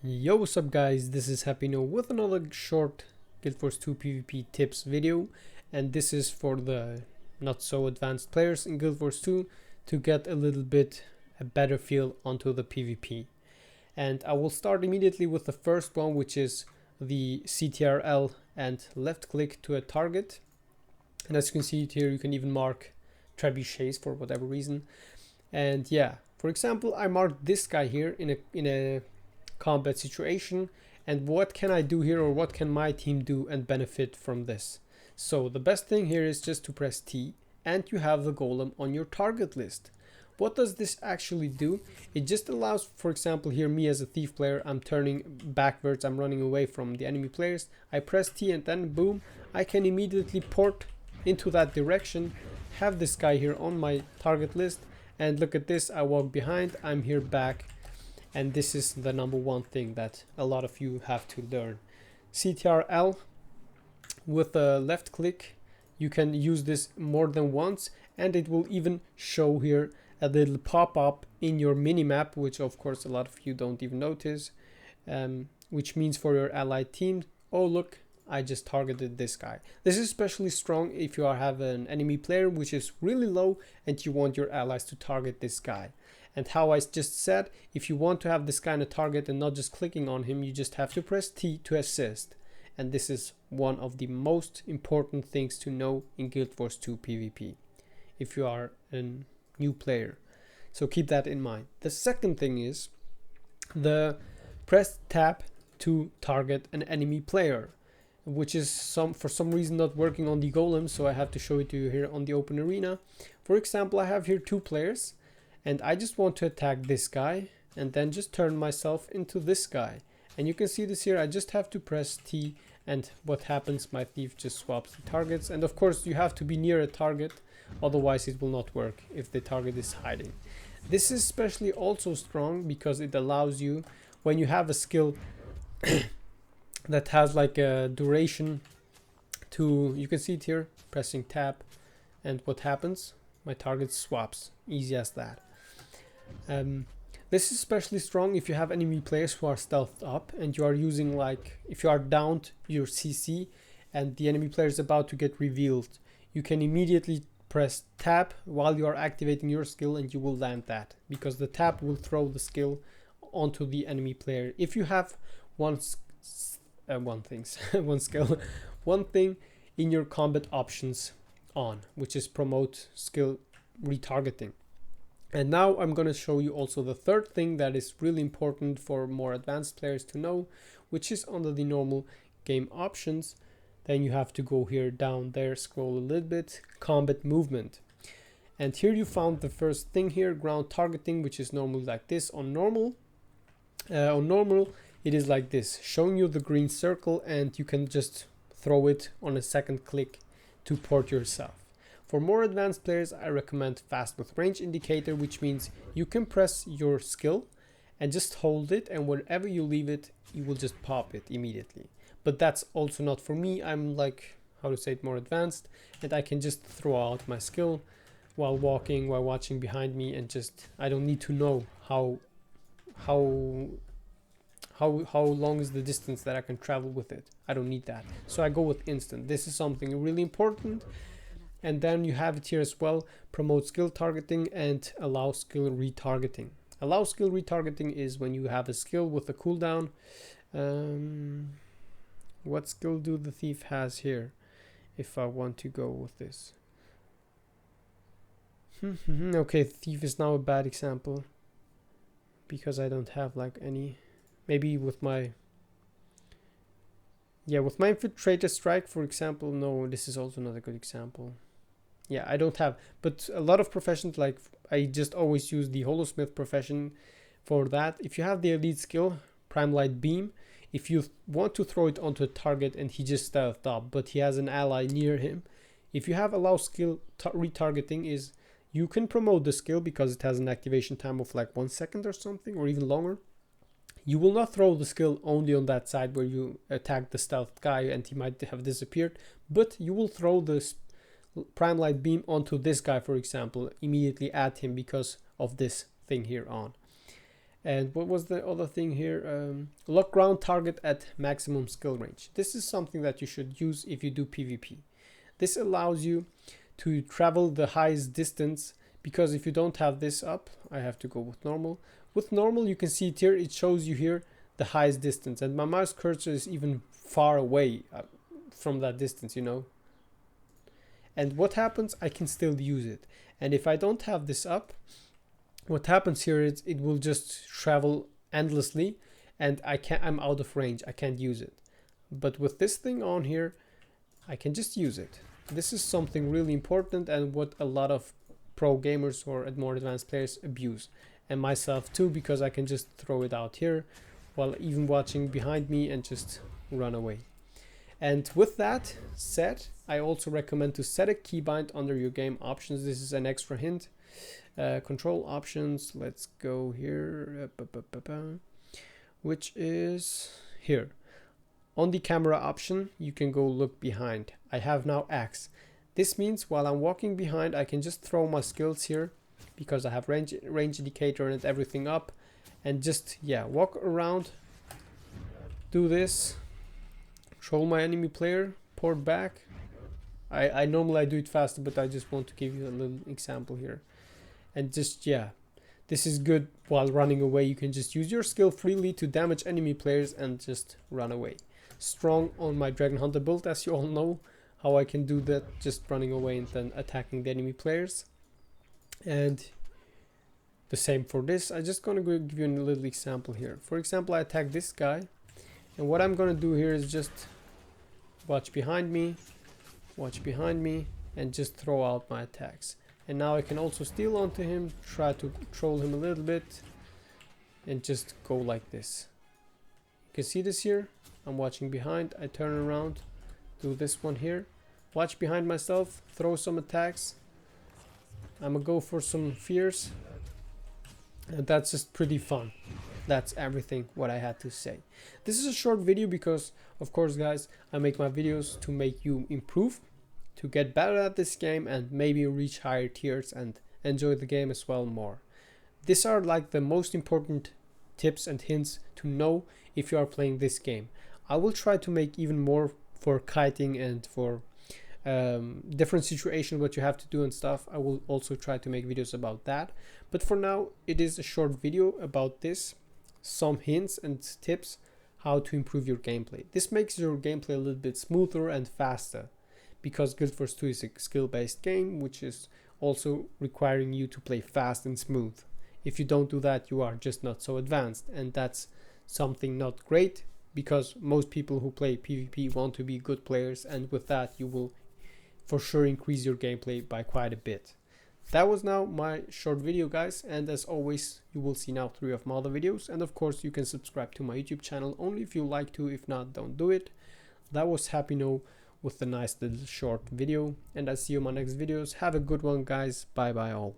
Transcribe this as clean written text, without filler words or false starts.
Yo, what's up guys, this is Happy Noob with another short Guild Wars 2 PvP tips video, and this is for the not so advanced players in Guild Wars 2 to get a little bit a better feel onto the PvP. And I will start immediately with the first one, which is the CTRL and left click to a target. And as you can see here, you can even mark trebuchets for whatever reason. And yeah, for example, I marked this guy here in a combat situation, and what can I do here, or what can my team do and benefit from this? So the best thing here is just to press T and you have the golem on your target list. What does this actually do? It just allows, for example, here me as a thief player, I'm turning backwards, I'm running away from the enemy players. I press T and then boom, I can immediately port into that direction, have this guy here on my target list, and look at this, I walk behind, I'm here back. And this is the number one thing that a lot of you have to learn. CTRL with a left click, you can use this more than once, and it will even show here a little pop-up in your minimap, which of course a lot of you don't even notice, which means for your allied team, oh look, I just targeted this guy. This is especially strong if you have an enemy player which is really low and you want your allies to target this guy. And how I just said, if you want to have this kind of target and not just clicking on him, you just have to press T to assist. And this is one of the most important things to know in Guild Wars 2 PvP if you are a new player. So keep that in mind. The second thing is the press tab to target an enemy player, which is for some reason not working on the golem, so I have to show it to you here on the open arena. For example, I have here two players, and I just want to attack this guy and then just turn myself into this guy. And you can see this here, I just have to press T, and what happens, my thief just swaps the targets. And of course you have to be near a target, otherwise it will not work if the target is hiding. This is especially also strong because it allows you, when you have a skill that has like a duration to, you can see it here, pressing tab, and what happens, my target swaps, easy as that. This is especially strong if you have enemy players who are stealthed up and you are using, like, if you are downed your CC and the enemy player is about to get revealed, you can immediately press tab while you are activating your skill and you will land that, because the tab will throw the skill onto the enemy player. If you have one thing in your combat options on, which is promote skill retargeting. And now I'm going to show you also the third thing that is really important for more advanced players to know, which is under the normal game options. Then you have to go here down there, scroll a little bit, combat movement. And here you found the first thing here, ground targeting, which is normally like this. On normal it is like this, showing you the green circle, and you can just throw it on a second click to port yourself. For more advanced players, I recommend fast with range indicator, which means you can press your skill and just hold it, and wherever you leave it, you will just pop it immediately. But that's also not for me. I'm like, how to say it, more advanced, and I can just throw out my skill while walking, while watching behind me, and just, I don't need to know how long is the distance that I can travel with it. I don't need that. So I go with instant. This is something really important. And then you have it here as well, promote skill targeting and allow skill retargeting. Allow skill retargeting is when you have a skill with a cooldown. What skill do the thief has here, if I want to go with this? Okay, thief is now a bad example because I don't have like any. Maybe with my infiltrator strike, for example. No, this is also not a good example. Yeah, I don't have, but a lot of professions, like I just always use the holosmith profession for that. If you have the elite skill, prime light beam, if you want to throw it onto a target and he just stealthed up, but he has an ally near him, if you have allow skill retargeting, is you can promote the skill because it has an activation time of like 1 second or something, or even longer. You will not throw the skill only on that side where you attack the stealth guy and he might have disappeared, but you will throw this prime light beam onto this guy, for example, immediately at him because of this thing here on. And what was the other thing here? Lock ground target at maximum skill range. This is something that you should use if you do PvP. This allows you to travel the highest distance, because if you don't have this up, I have to go with normal. With normal, you can see it here, it shows you here the highest distance, and my mouse cursor is even far away from that distance, you know. And what happens, I can still use it. And if I don't have this up, what happens here is it will just travel endlessly, and I'm out of range, I can't use it. But with this thing on here, I can just use it. This is something really important, and what a lot of pro gamers or more advanced players abuse, and myself too, because I can just throw it out here while even watching behind me and just run away. And with that said, I also recommend to set a keybind under your game options. This is an extra hint. Control options, let's go here, which is here. On the camera option, you can go look behind. I have now X. This means while I'm walking behind, I can just throw my skills here, because I have range indicator and everything up, and just, yeah, walk around, do this, control my enemy player, port back. I normally do it faster, but I just want to give you a little example here. And just, yeah, this is good while running away. You can just use your skill freely to damage enemy players and just run away. Strong on my Dragon Hunter build, as you all know how I can do that, just running away and then attacking the enemy players. And the same for this. I'm just gonna give you a little example here. For example, I attack this guy, and what I'm gonna do here is just watch behind me, and just throw out my attacks. And now I can also steal onto him, try to troll him a little bit, and just go like this. You can see this here. I'm watching behind, I turn around, do this one here, watch behind myself, throw some attacks. I'm gonna go for some fears, and that's just pretty fun. That's everything what I had to say. This is a short video because, of course guys, I make my videos to make you improve, to get better at this game, and maybe reach higher tiers and enjoy the game as well more. These are like the most important tips and hints to know if you are playing this game. I will try to make even more for kiting and for different situations what you have to do and stuff. I will also try to make videos about that, but for now it is a short video about this, some hints and tips how to improve your gameplay. This makes your gameplay a little bit smoother and faster, because Guild Wars 2 is a skill-based game, which is also requiring you to play fast and smooth. If you don't do that, you are just not so advanced, and that's something not great, because most people who play PvP want to be good players, and with that you will for sure increase your gameplay by quite a bit. That was now my short video guys, and as always you will see now 3 of my other videos, and of course you can subscribe to my YouTube channel only if you like to. If not, don't do it. That was Happy No with the nice little short video, and I'll see you in my next videos. Have a good one guys. Bye bye all.